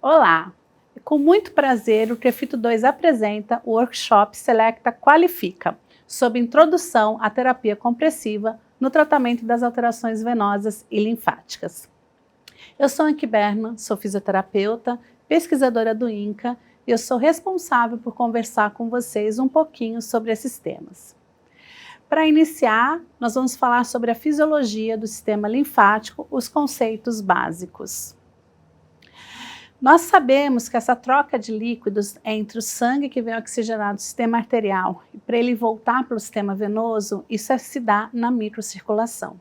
Olá! Com muito prazer, o Crefito 2 apresenta o workshop Selecta Qualifica, sobre introdução à terapia compressiva no tratamento das alterações venosas e linfáticas. Eu sou Anki Berman, sou fisioterapeuta, pesquisadora do INCA e eu sou responsável por conversar com vocês um pouquinho sobre esses temas. Para iniciar, nós vamos falar sobre a fisiologia do sistema linfático, os conceitos básicos. Nós sabemos que essa troca de líquidos entre o sangue que vem oxigenado do sistema arterial e para ele voltar para o sistema venoso, isso se dá na microcirculação.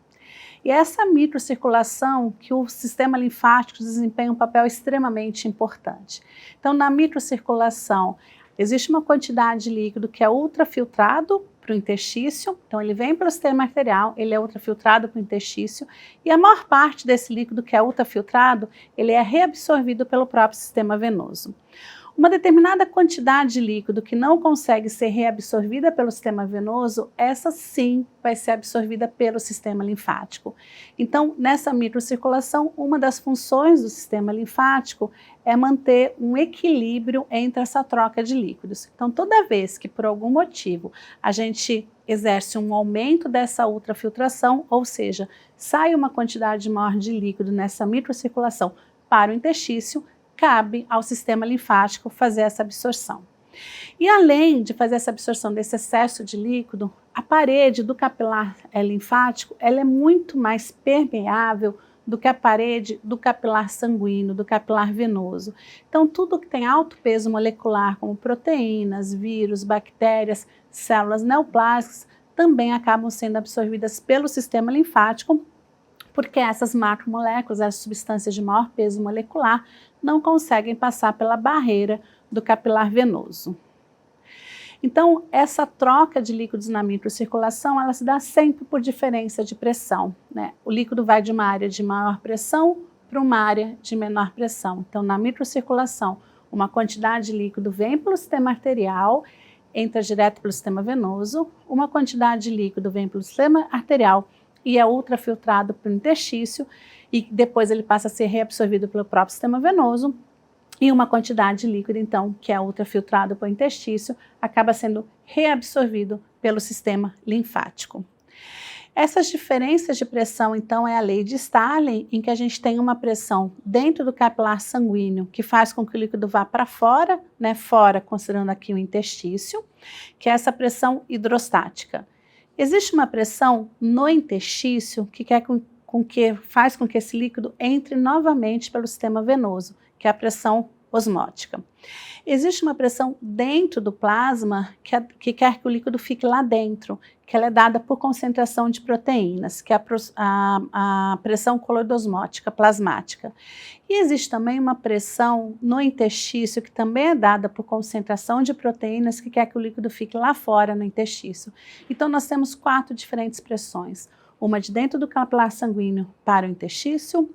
E essa microcirculação que o sistema linfático desempenha um papel extremamente importante. Então, na microcirculação, existe uma quantidade de líquido que é ultrafiltrado para o interstício, então ele vem pelo sistema arterial, ele é ultrafiltrado para o interstício, e a maior parte desse líquido que é ultrafiltrado, ele é reabsorvido pelo próprio sistema venoso. Uma determinada quantidade de líquido que não consegue ser reabsorvida pelo sistema venoso, essa sim vai ser absorvida pelo sistema linfático. Então, nessa microcirculação, uma das funções do sistema linfático é manter um equilíbrio entre essa troca de líquidos. Então, toda vez que por algum motivo a gente exerce um aumento dessa ultrafiltração, ou seja, sai uma quantidade maior de líquido nessa microcirculação para o interstício, cabe ao sistema linfático fazer essa absorção. E além de fazer essa absorção desse excesso de líquido, a parede do capilar linfático ela é muito mais permeável do que a parede do capilar sanguíneo, do capilar venoso. Então, tudo que tem alto peso molecular, como proteínas, vírus, bactérias, células neoplásicas, também acabam sendo absorvidas pelo sistema linfático, porque essas macromoléculas, as substâncias de maior peso molecular, não conseguem passar pela barreira do capilar venoso. Então, essa troca de líquidos na microcirculação, ela se dá sempre por diferença de pressão, né? O líquido vai de uma área de maior pressão para uma área de menor pressão. Então, na microcirculação, uma quantidade de líquido vem pelo sistema arterial, entra direto pelo sistema venoso, uma quantidade de líquido vem pelo sistema arterial e é ultrafiltrado para o interstício, e depois ele passa a ser reabsorvido pelo próprio sistema venoso, e uma quantidade de líquido, então, que é ultrafiltrado para o interstício, acaba sendo reabsorvido pelo sistema linfático. Essas diferenças de pressão, então, é a lei de Starling, em que a gente tem uma pressão dentro do capilar sanguíneo, que faz com que o líquido vá para fora, né, fora, considerando aqui o interstício, que é essa pressão hidrostática. Existe uma pressão no interstício que faz com que esse líquido entre novamente pelo sistema venoso, que é a pressão osmótica. Existe uma pressão dentro do plasma que quer que o líquido fique lá dentro, que ela é dada por concentração de proteínas, que é a pressão coloidosmótica plasmática. E existe também uma pressão no interstício, que também é dada por concentração de proteínas, que quer que o líquido fique lá fora no interstício. Então, nós temos 4 diferentes pressões. Uma de dentro do capilar sanguíneo para o interstício,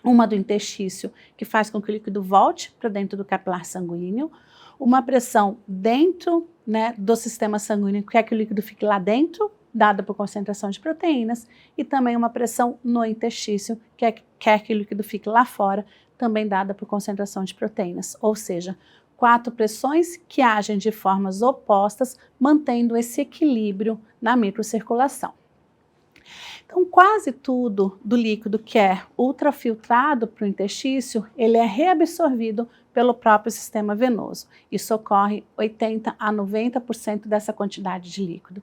uma do interstício, que faz com que o líquido volte para dentro do capilar sanguíneo, uma pressão dentro, né, do sistema sanguíneo, que quer que o líquido fique lá dentro, dada por concentração de proteínas, e também uma pressão no interstício, que quer que o líquido fique lá fora, também dada por concentração de proteínas. Ou seja, 4 pressões que agem de formas opostas, mantendo esse equilíbrio na microcirculação. Então, quase tudo do líquido que é ultrafiltrado para o interstício, ele é reabsorvido pelo próprio sistema venoso. Isso ocorre 80% a 90% dessa quantidade de líquido.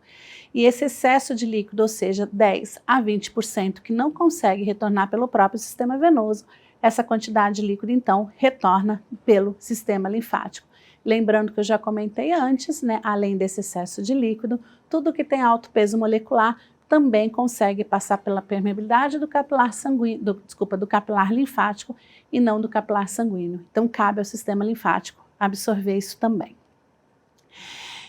E esse excesso de líquido, ou seja, 10% a 20% que não consegue retornar pelo próprio sistema venoso, essa quantidade de líquido, então, retorna pelo sistema linfático. Lembrando que eu já comentei antes, né, além desse excesso de líquido, tudo que tem alto peso molecular também consegue passar pela permeabilidade do capilar sanguíneo, do capilar linfático e não do capilar sanguíneo. Então, cabe ao sistema linfático absorver isso também.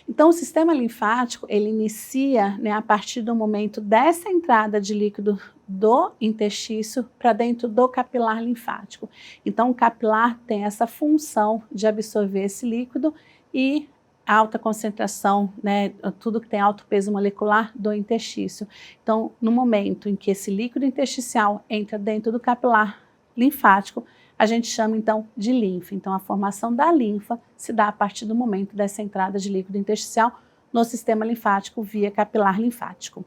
Então, o sistema linfático, ele inicia, né, a partir do momento dessa entrada de líquido do interstício para dentro do capilar linfático. Então, o capilar tem essa função de absorver esse líquido e alta concentração, né, tudo que tem alto peso molecular do interstício. Então, no momento em que esse líquido intersticial entra dentro do capilar linfático, a gente chama então de linfa. Então a formação da linfa se dá a partir do momento dessa entrada de líquido intersticial no sistema linfático via capilar linfático.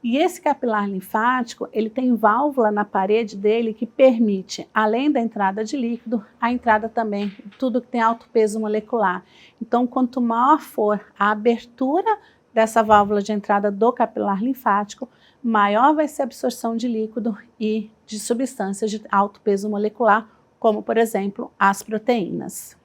E esse capilar linfático, ele tem válvula na parede dele que permite, além da entrada de líquido, a entrada também de tudo que tem alto peso molecular. Então, quanto maior for a abertura dessa válvula de entrada do capilar linfático, maior vai ser a absorção de líquido e de substâncias de alto peso molecular, como, por exemplo, as proteínas.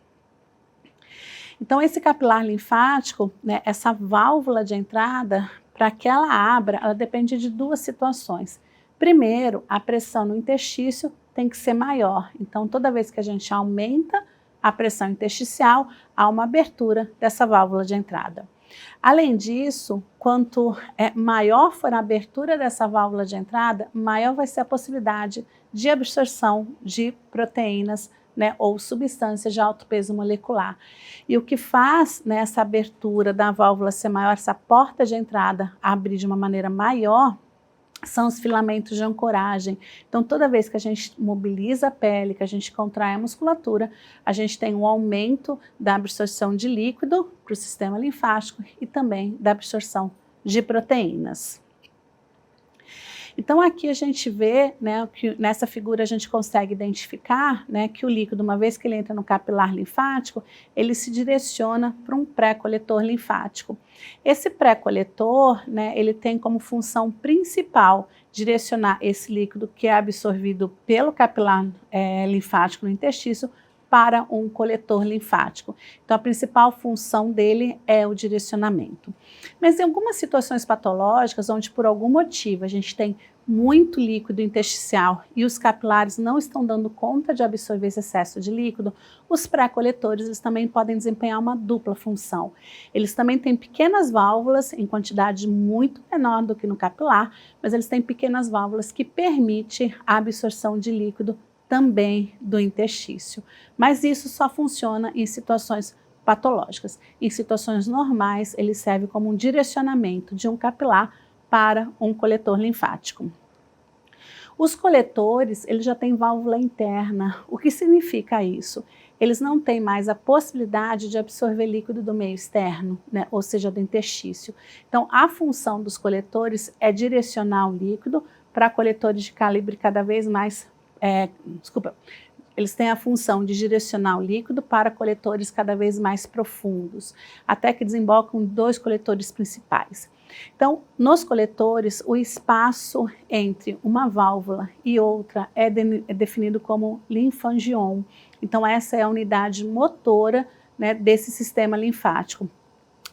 Então, esse capilar linfático, né, essa válvula de entrada, para que ela abra, ela depende de duas situações. Primeiro, a pressão no interstício tem que ser maior. Então, toda vez que a gente aumenta a pressão intersticial, há uma abertura dessa válvula de entrada. Além disso, quanto maior for a abertura dessa válvula de entrada, maior vai ser a possibilidade de absorção de proteínas, né, ou substâncias de alto peso molecular. E o que faz, né, essa abertura da válvula ser maior, essa porta de entrada abrir de uma maneira maior, são os filamentos de ancoragem. Então, toda vez que a gente mobiliza a pele, que a gente contrai a musculatura, a gente tem um aumento da absorção de líquido para o sistema linfático e também da absorção de proteínas. Então, aqui a gente vê, né, que nessa figura a gente consegue identificar, né, que o líquido, uma vez que ele entra no capilar linfático, ele se direciona para um pré-coletor linfático. Esse pré-coletor, né, ele tem como função principal direcionar esse líquido que é absorvido pelo capilar linfático no intestino para um coletor linfático. Então, a principal função dele é o direcionamento. Mas em algumas situações patológicas, onde por algum motivo a gente tem muito líquido intersticial e os capilares não estão dando conta de absorver esse excesso de líquido, os pré-coletores eles também podem desempenhar uma dupla função. Eles também têm pequenas válvulas em quantidade muito menor do que no capilar, mas eles têm pequenas válvulas que permitem a absorção de líquido também do interstício. Mas isso só funciona em situações patológicas. Em situações normais, ele serve como um direcionamento de um capilar para um coletor linfático. Os coletores, eles já têm válvula interna. O que significa isso? Eles não têm mais a possibilidade de absorver líquido do meio externo, né? Ou seja, do interstício. Então, a função dos coletores é direcionar o líquido para coletores de calibre cada vez mais eles têm a função de direcionar o líquido para coletores cada vez mais profundos, até que desembocam em 2 coletores principais. Então, nos coletores, o espaço entre uma válvula e outra é definido como linfangion. Então, essa é a unidade motora, né, desse sistema linfático.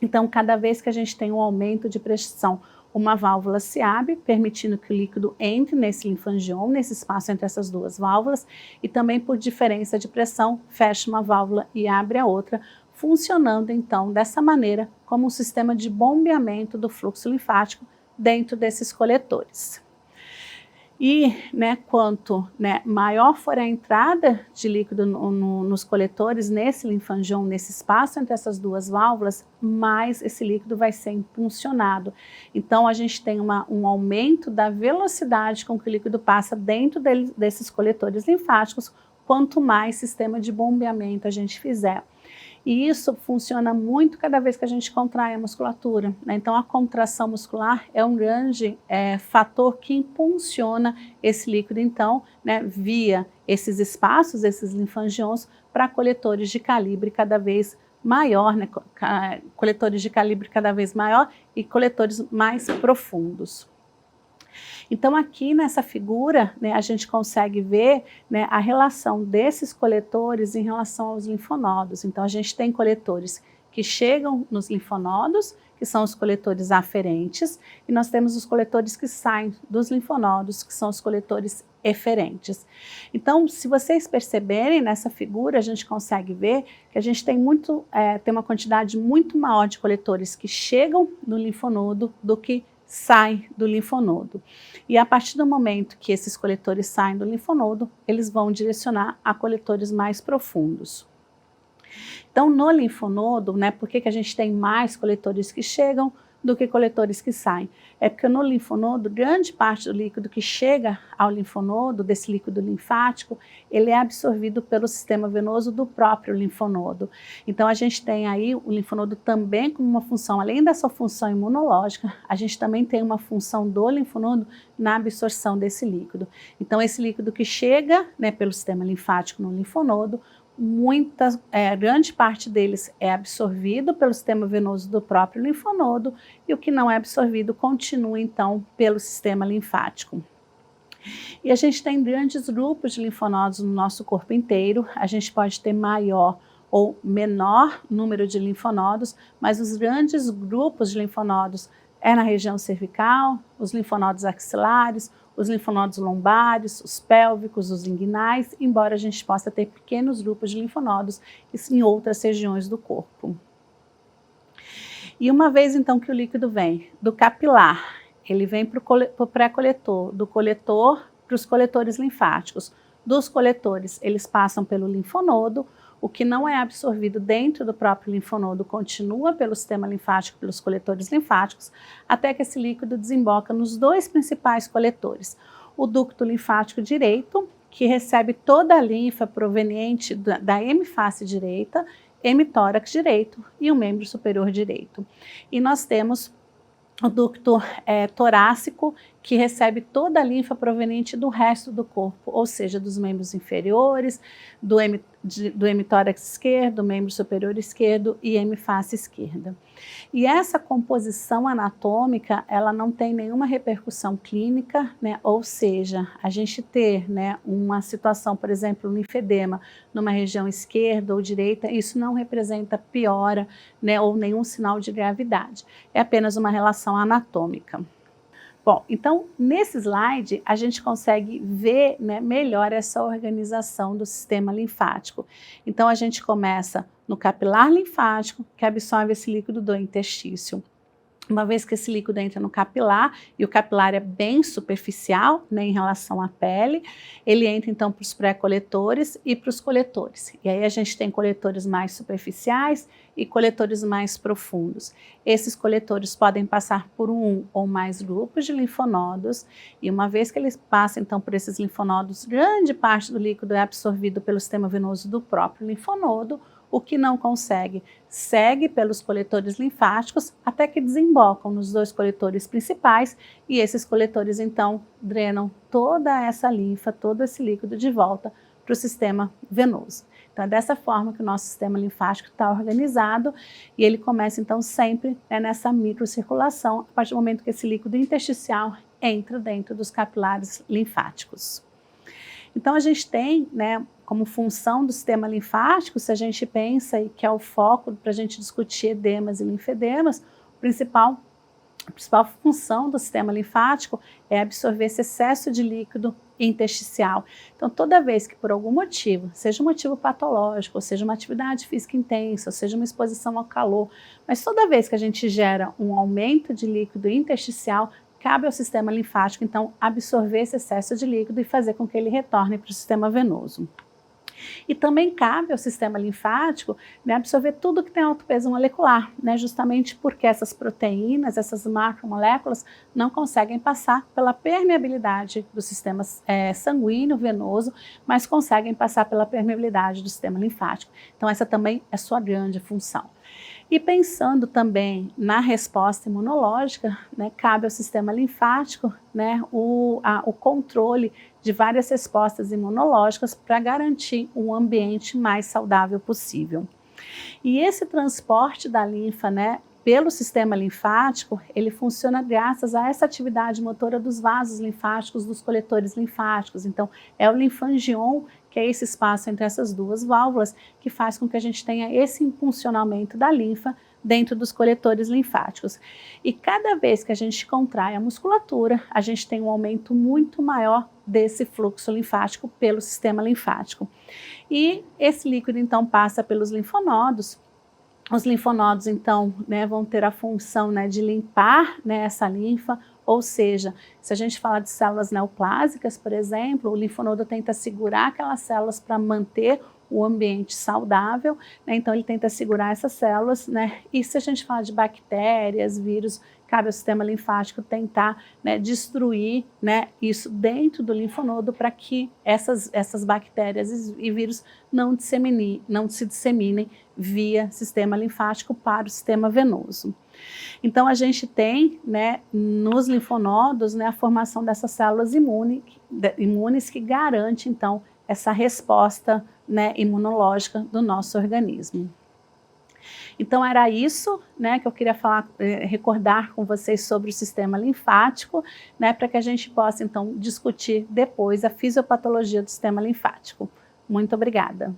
Então, cada vez que a gente tem um aumento de pressão, uma válvula se abre, permitindo que o líquido entre nesse linfangion, nesse espaço entre essas duas válvulas, e também por diferença de pressão, fecha uma válvula e abre a outra, funcionando então dessa maneira como um sistema de bombeamento do fluxo linfático dentro desses coletores. E, né, quanto, né, maior for a entrada de líquido nos coletores, nesse linfangion, nesse espaço entre essas duas válvulas, mais esse líquido vai ser impulsionado. Então, a gente tem um aumento da velocidade com que o líquido passa dentro desses coletores linfáticos, quanto mais sistema de bombeamento a gente fizer. E isso funciona muito cada vez que a gente contrai a musculatura, né? Então, a contração muscular é um grande fator que impulsiona esse líquido, então, né, via esses espaços, esses linfangions, para coletores de calibre cada vez maior, né? Coletores de calibre cada vez maior e coletores mais profundos. Então, aqui nessa figura, né, a gente consegue ver, né, a relação desses coletores em relação aos linfonodos. Então, a gente tem coletores que chegam nos linfonodos, que são os coletores aferentes, e nós temos os coletores que saem dos linfonodos, que são os coletores eferentes. Então, se vocês perceberem nessa figura, a gente consegue ver que a gente tem uma quantidade muito maior de coletores que chegam no linfonodo do que sai do linfonodo. E a partir do momento que esses coletores saem do linfonodo, eles vão direcionar a coletores mais profundos. Então, no linfonodo, né, por que a gente tem mais coletores que chegam do que coletores que saem? É porque no linfonodo, grande parte do líquido que chega ao linfonodo, desse líquido linfático, ele é absorvido pelo sistema venoso do próprio linfonodo. Então a gente tem aí o linfonodo também como uma função, além dessa função imunológica, a gente também tem uma função do linfonodo na absorção desse líquido. Então esse líquido que chega, né, pelo sistema linfático no linfonodo, grande parte deles é absorvido pelo sistema venoso do próprio linfonodo e o que não é absorvido continua então pelo sistema linfático. E a gente tem grandes grupos de linfonodos no nosso corpo inteiro, a gente pode ter maior ou menor número de linfonodos, mas os grandes grupos de linfonodos é na região cervical, os linfonodos axilares, os linfonodos lombares, os pélvicos, os inguinais, embora a gente possa ter pequenos grupos de linfonodos em outras regiões do corpo. E uma vez então que o líquido vem do capilar, ele vem para o pré-coletor, do coletor para os coletores linfáticos. Dos coletores, eles passam pelo linfonodo, o que não é absorvido dentro do próprio linfonodo continua pelo sistema linfático, pelos coletores linfáticos, até que esse líquido desemboca nos dois principais coletores. O ducto linfático direito, que recebe toda a linfa proveniente da hemiface direita, hemitórax direito e o membro superior direito. E nós temos o ducto torácico, que recebe toda a linfa proveniente do resto do corpo, ou seja, dos membros inferiores, do hemitórax esquerdo, do membro superior esquerdo e hemiface esquerda. E essa composição anatômica, ela não tem nenhuma repercussão clínica, né? Ou seja, a gente ter, né, uma situação, por exemplo, um linfedema numa região esquerda ou direita, isso não representa piora, né, ou nenhum sinal de gravidade. É apenas uma relação anatômica. Bom, então nesse slide a gente consegue ver, né, melhor essa organização do sistema linfático. Então a gente começa no capilar linfático, que absorve esse líquido do interstício. Uma vez que esse líquido entra no capilar, e o capilar é bem superficial, né, em relação à pele, ele entra então para os pré-coletores e para os coletores. E aí a gente tem coletores mais superficiais e coletores mais profundos. Esses coletores podem passar por um ou mais grupos de linfonodos, e uma vez que eles passam então por esses linfonodos, grande parte do líquido é absorvido pelo sistema venoso do próprio linfonodo. O que não consegue segue pelos coletores linfáticos até que desembocam nos dois coletores principais, e esses coletores então drenam toda essa linfa, todo esse líquido de volta para o sistema venoso. Então é dessa forma que o nosso sistema linfático está organizado, e ele começa então sempre, né, nessa microcirculação, a partir do momento que esse líquido intersticial entra dentro dos capilares linfáticos. Então a gente tem, né, como função do sistema linfático, se a gente pensa e que é o foco para a gente discutir edemas e linfedemas, a principal função do sistema linfático é absorver esse excesso de líquido intersticial. Então, toda vez que por algum motivo, seja um motivo patológico, ou seja uma atividade física intensa, ou seja uma exposição ao calor, mas toda vez que a gente gera um aumento de líquido intersticial, cabe ao sistema linfático, então, absorver esse excesso de líquido e fazer com que ele retorne para o sistema venoso. E também cabe ao sistema linfático, né, absorver tudo que tem alto peso molecular, né, justamente porque essas proteínas, essas macromoléculas, não conseguem passar pela permeabilidade do sistema sanguíneo, venoso, mas conseguem passar pela permeabilidade do sistema linfático. Então essa também é sua grande função. E pensando também na resposta imunológica, né, cabe ao sistema linfático, né, o controle de várias respostas imunológicas para garantir um ambiente mais saudável possível. E esse transporte da linfa, né, pelo sistema linfático, ele funciona graças a essa atividade motora dos vasos linfáticos, dos coletores linfáticos. Então, é o linfangion, que é esse espaço entre essas duas válvulas, que faz com que a gente tenha esse impulsionamento da linfa dentro dos coletores linfáticos. E cada vez que a gente contrai a musculatura, a gente tem um aumento muito maior desse fluxo linfático pelo sistema linfático. E esse líquido, então, passa pelos linfonodos. Os linfonodos, então, né, vão ter a função, né, de limpar, né, essa linfa, ou seja, se a gente fala de células neoplásicas, por exemplo, o linfonodo tenta segurar aquelas células para manter o ambiente saudável, né, então ele tenta segurar essas células, né, e se a gente fala de bactérias, vírus, cabe ao sistema linfático tentar, né, destruir, né, isso dentro do linfonodo para que essas bactérias e vírus não se disseminem via sistema linfático para o sistema venoso. Então, a gente tem, né, nos linfonodos, né, a formação dessas células imunes que garante, então, essa resposta, né, imunológica do nosso organismo. Então, era isso, né, que eu queria falar, recordar com vocês sobre o sistema linfático, né, para que a gente possa, então, discutir depois a fisiopatologia do sistema linfático. Muito obrigada.